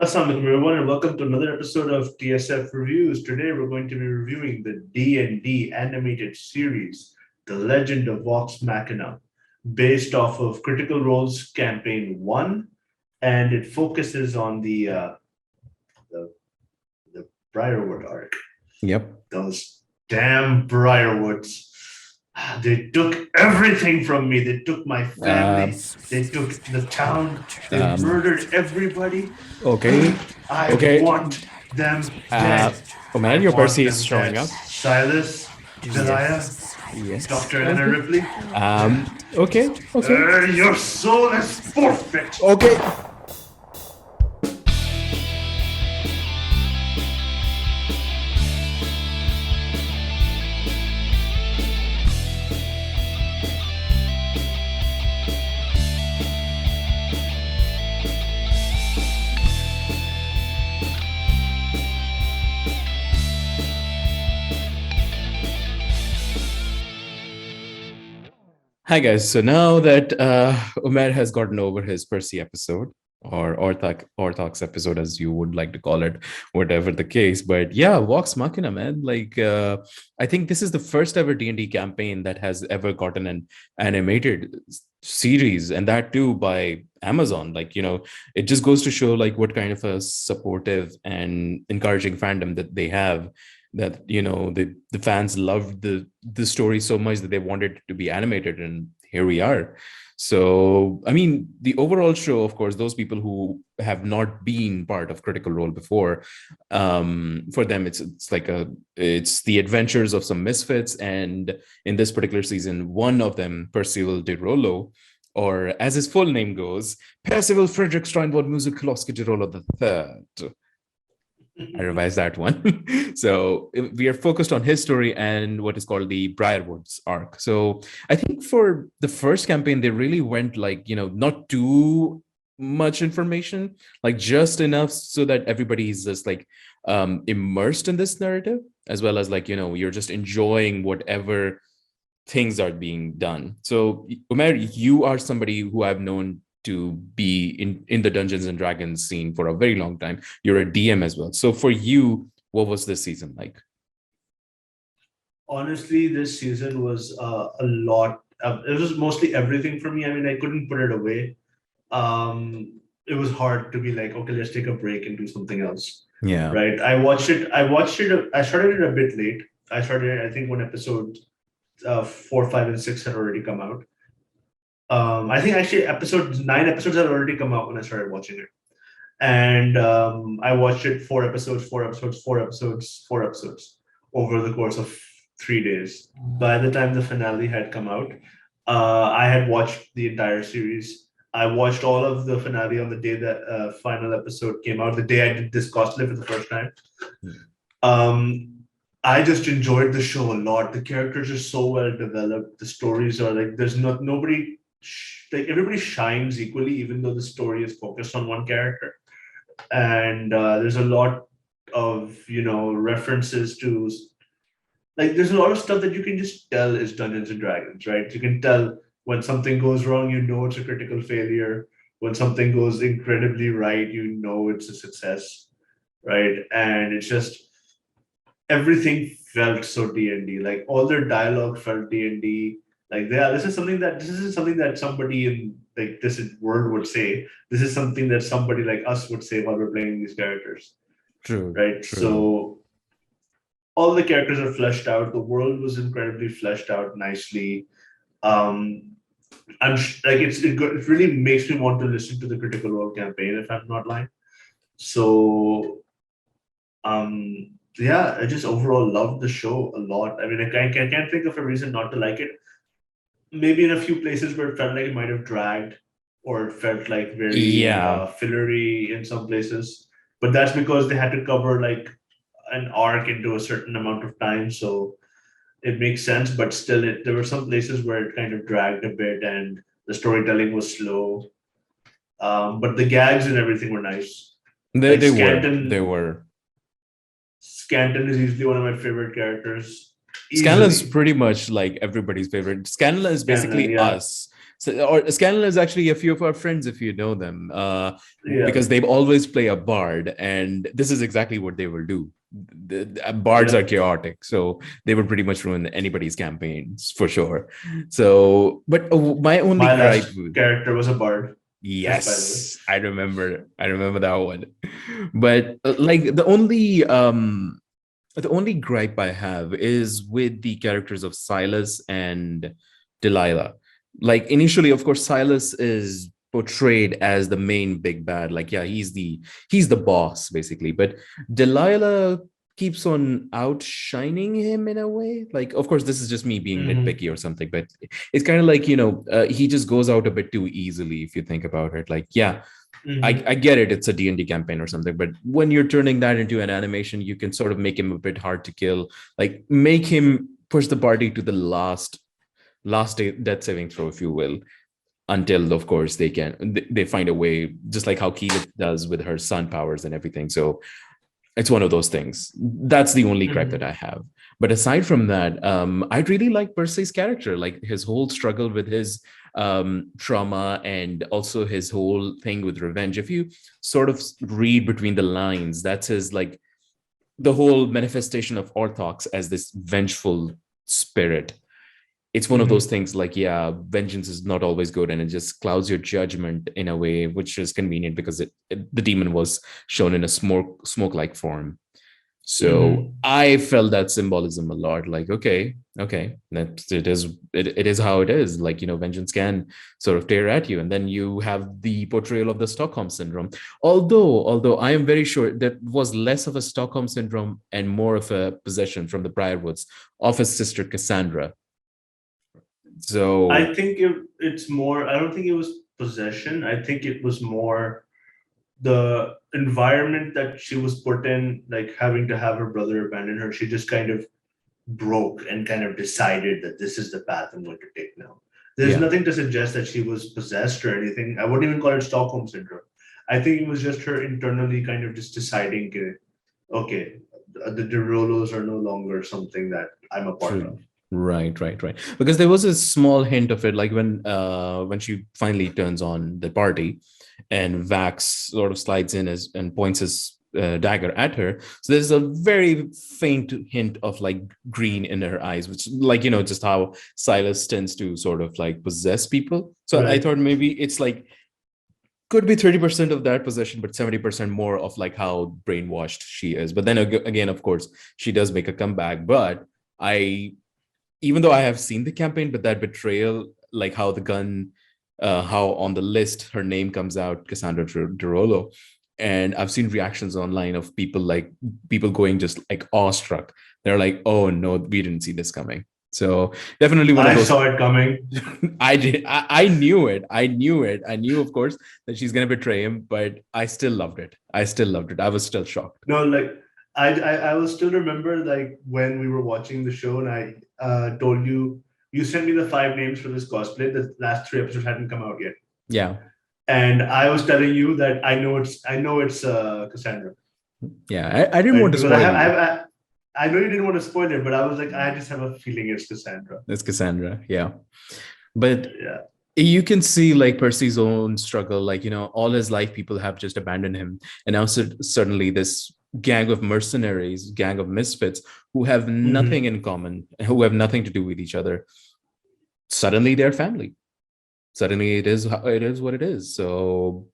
Assalamu alaikum everyone and welcome to another episode of TSF Reviews. Today we're going to be reviewing the D&D animated series, The Legend of Vox Machina, based off of Critical Role's Campaign 1, and it focuses on the, the Briarwood arc. Yep. Those damn Briarwoods. They took everything from me. They took my family. They took the town. They murdered everybody. Okay. I Okay. want them dead. Man, your Percy is showing up. Silas, Delia, Yes. Dr. Anna Ripley. Okay. Your soul is forfeit. Okay. Hi guys. So now that Umair has gotten over his Percy episode, or Orthox episode, as you would like to call it, whatever the case. But yeah, Vox Machina, man. I think this is the first ever D&D campaign that has ever gotten an animated series, and that too by Amazon. It just goes to show like what kind of a supportive and encouraging fandom that they have, that the fans loved the story so much that they wanted it to be animated, and here we are. So I mean, the overall show, of course, those people who have not been part of Critical Role before, for them it's the adventures of some misfits, and in this particular season, one of them, Percival de Rollo, or as his full name goes, Percival Frederick Steinwald Musikowski de Rollo III. I revised that one. So we are focused on his story and what is called the Briarwoods arc. So I think for the first campaign, they really went not too much information, like just enough so that everybody is just immersed in this narrative, as well as you're just enjoying whatever things are being done. So Umair, you are somebody who I've known to be in the Dungeons and Dragons scene for a very long time. You're a DM as well. So for you, what was this season like? Honestly, this season was a lot. It was mostly everything for me. I mean, I couldn't put it away. It was hard to be like, okay, let's take a break and do something else. Yeah. Right. I watched it. I started it a bit late. I started, I think, when episode 4, 5, and 6 had already come out. I think actually nine episodes had already come out when I started watching it. And I watched it 4 episodes over the course of 3 days. By the time the finale had come out, I had watched the entire series. I watched all of the finale on the day that final episode came out, the day I did this cosplay for the first time. I just enjoyed the show a lot. The characters are so well developed. The stories are like, there's nobody, like everybody shines equally, even though the story is focused on one character. And there's a lot of references to, like, there's a lot of stuff that you can just tell is Dungeons and Dragons, right? You can tell when something goes wrong, it's a critical failure. When something goes incredibly right, it's a success, right? And it's just everything felt so D&D. Like all their dialogue felt D&D. Like this isn't something that somebody in like this world would say. This is something that somebody like us would say while we're playing these characters. True. Right. True. So all the characters are fleshed out. The world was incredibly fleshed out nicely. It really makes me want to listen to the Critical Role campaign, if I'm not lying. So yeah, I just overall loved the show a lot. I mean, I can't think of a reason not to like it. Maybe in a few places where it felt like it might have dragged, or it felt like very fillery in some places. But that's because they had to cover like an arc into a certain amount of time, so it makes sense. But still, there were some places where it kind of dragged a bit, and the storytelling was slow. But the gags and everything were nice. They were. Scanton is usually one of my favorite characters. Scanlan is pretty much like everybody's favorite. Scanlan is basically us So, or Scanlan is actually a few of our friends, if you know them, Yeah, because they always play a bard, and this is exactly what they will do. Bards yeah. are chaotic, so they would pretty much ruin anybody's campaigns for sure. So, but my only My gripe last with character was a bard, just by the way. yes, I remember that one. But like the only gripe I have is with the characters of Silas and Delilah. Like initially, of course, Silas is portrayed as the main big bad. Like, yeah, he's the boss basically. But Delilah keeps on outshining him in a way. Like, of course, this is just me being Hmm. nitpicky or something, but it's kind of like he just goes out a bit too easily if you think about it. Like, yeah, I Hmm. get it, it's a D&D campaign or something, but when you're turning that into an animation, you can sort of make him a bit hard to kill. Like make him push the party to the last death saving throw, if you will, until of course they find a way, just like how Keelit does with her sun powers and everything. So it's one of those things. That's the only gripe that Hmm. I have. But aside from that, I really like Percy's character, like his whole struggle with his trauma and also his whole thing with revenge. If you sort of read between the lines, that's his like the whole manifestation of Orthox as this vengeful spirit. It's one of those Hmm. things like, yeah, vengeance is not always good and it just clouds your judgment in a way, which is convenient because the demon was shown in a smoke like form. So Hmm. I felt that symbolism a lot. Like, okay, that it is how it is. Like, vengeance can sort of tear at you, and then you have the portrayal of the Stockholm syndrome. Although I am very sure that was less of a Stockholm syndrome and more of a possession from the Briarwoods of his sister Cassandra. I So think it's more. I don't think it was possession. I think it was more the environment that she was put in, like having to have her brother abandon her. She just kind of broke and kind of decided that this is the path I'm going to take now. There's yeah, nothing to suggest that she was possessed or anything. I wouldn't even call it Stockholm syndrome. I think it was just her internally kind of just deciding, okay, the Derolos are no longer something that I'm a part true. of. Right. Because there was a small hint of it, like when she finally turns on the party, and Vax sort of slides in and points his dagger at her. So there's a very faint hint of like green in her eyes, which like just how Silas tends to sort of like possess people. So I Right. thought maybe it's like could be 30% of that possession, but 70% more of like how brainwashed she is. But then again, of course, she does make a comeback. But I even though I have seen the campaign, but that betrayal, like how the gun, how on the list her name comes out, Cassandra Derolo, and I've seen reactions online of people going just like awestruck. They're like, "Oh no, we didn't see this coming." So definitely one of I those. saw it coming. I did. I knew it. I knew it. I knew, of course, that she's gonna betray him, but I still loved it. I still loved it. I was still shocked. No, like I will still remember like when we were watching the show and I told you you sent me the five names for this cosplay. The last three episodes hadn't come out yet, Yeah, and I was telling you that I know it's Cassandra, yeah. I didn't right? want to Because spoil you. I know you didn't want to spoil it, but I was like I just have a feeling it's Cassandra. It's Cassandra. Yeah. But Yeah. you can see like Percy's own struggle. Like, all his life, people have just abandoned him. And now suddenly this gang of mercenaries, gang of misfits who have nothing Hmm. in common, who have nothing to do with each other, suddenly they're family. Suddenly it is what it is. So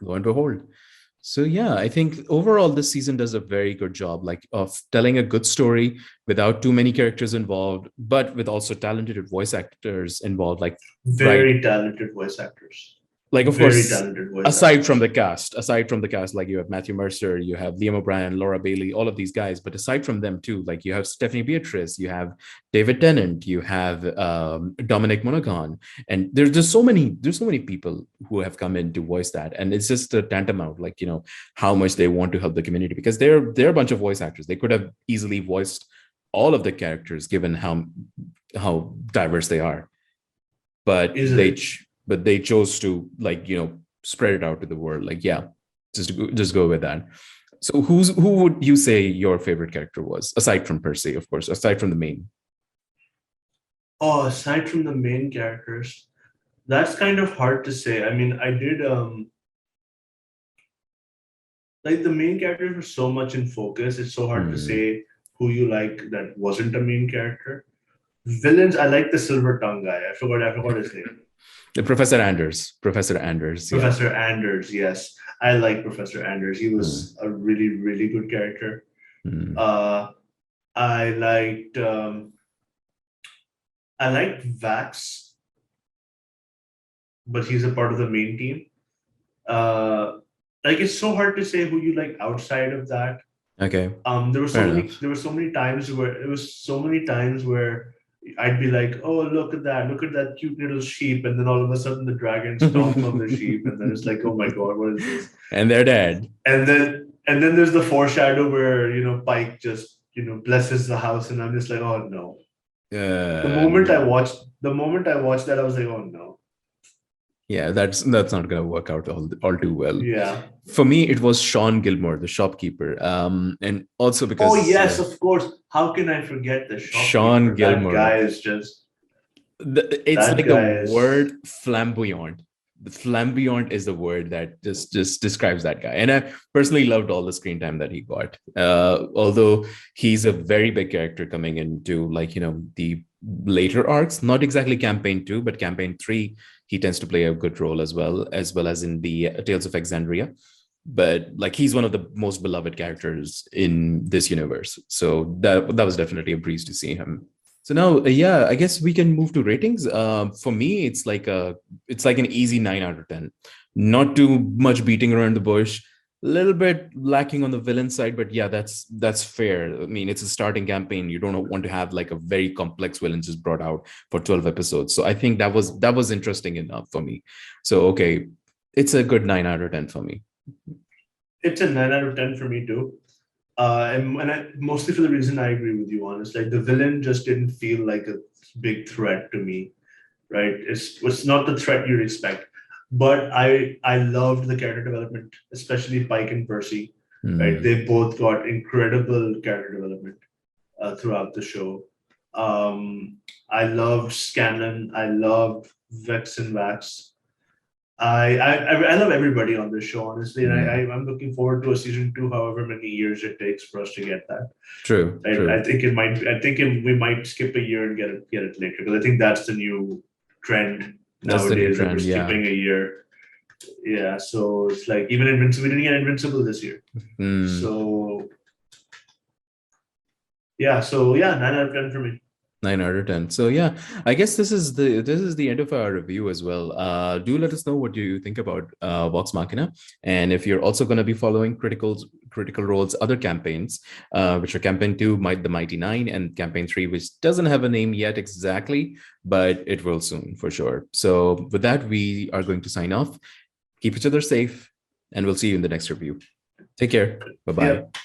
lo and behold. So yeah, I think overall this season does a very good job, like of telling a good story without too many characters involved, but with also talented voice actors involved. Right, Very talented voice actors. like of Very course, talented voice aside from the actors. cast, like you have Matthew Mercer, you have Liam O'Brien, Laura Bailey, all of these guys. But aside from them too, like you have Stephanie Beatrice, you have David Tennant, you have Dominic Monaghan, and there's so many people who have come in to voice that, and it's just a tantamount, like how much they want to help the community because they're a bunch of voice actors. They could have easily voiced all of the characters given how diverse they are, but Easily. they chose to like spread it out to the world. Like, yeah, just go with that. So who would you say your favorite character was, aside from Percy, of course, aside from the main? Oh, aside from the main characters. That's kind of hard to say. I mean, I did like the main characters were so much in focus. It's so hard to Hmm. say who you like that wasn't a main character. Villains, I like the silver tongue guy. I forgot his name. Professor Anders. Professor Anders. Yeah. Professor Anders, yes. I like Professor Anders. He Hmm. was a really, really good character. Hmm. Uh I liked I liked Vax, but he's a part of the main team. Uh like it's so hard to say who you like outside of that. Okay. There were so Fair many enough. there were so many times where it was so many times where I'd be like, oh, look at that cute little sheep, and then all of a sudden the dragon stomps on the sheep, and then it's like, oh my god, what is this? And they're dead. And then there's the foreshadow where Pike just blesses the house, and I'm just like, oh no. No. The moment I watched that, I was like, oh no. Yeah, that's not gonna work out all too well. Yeah. For me, it was Sean Gilmore, the shopkeeper, and also Oh because yes, of course. How can I forget the Sean shopkeeper? That Gilmore, guy is just it's that like the guy is word flamboyant. The flamboyant is the word that just describes that guy. And I personally loved all the screen time that he got. Although he's a very big character coming into the later arcs, not exactly campaign 2, but campaign 3, he tends to play a good role as well as in the Tales of Exandria. But like he's one of the most beloved characters in this universe. So that was definitely a breeze to see him. So now, yeah, I guess we can move to ratings. For me, it's like an easy 9 out of 10. Not too much beating around the bush. A little bit lacking on the villain side, but yeah, that's fair. I mean, it's a starting campaign. You don't want to have like a very complex villain just brought out for 12 episodes. So I think that was interesting enough for me. So okay, it's a good 9 out of 10 for me. it's a 9 out of 10 for me too. And I, mostly for the reason I agree with you on. It's like the villain just didn't feel like a big threat to me, right? It's not the threat you'd expect. But I loved the character development, especially Pike and Percy, right? Hmm. They both got incredible character development throughout the show. I loved Scanlan. I loved Vex and Vax. I love everybody on this show, honestly, and Hmm. I'm looking forward to a season 2, however many years it takes for us to get that. True, I true. think we might skip a year and get it later, because I think that's the new trend That's the new nowadays, that we're trend. Yeah. skipping a year. Yeah, so it's like even Invincible, we didn't get Invincible this year. Hmm. So yeah, 9 out of 10 for me. 9 out of 10. So yeah, I guess this is the end of our review as well. Do let us know what you think about Vox Machina, and if you're also going to be following Critical Role's other campaigns, which are Campaign 2, Might the Mighty Nine, and Campaign 3, which doesn't have a name yet exactly, but it will soon for sure. So with that, we are going to sign off. Keep each other safe, and we'll see you in the next review. Take care. Bye bye. Yep.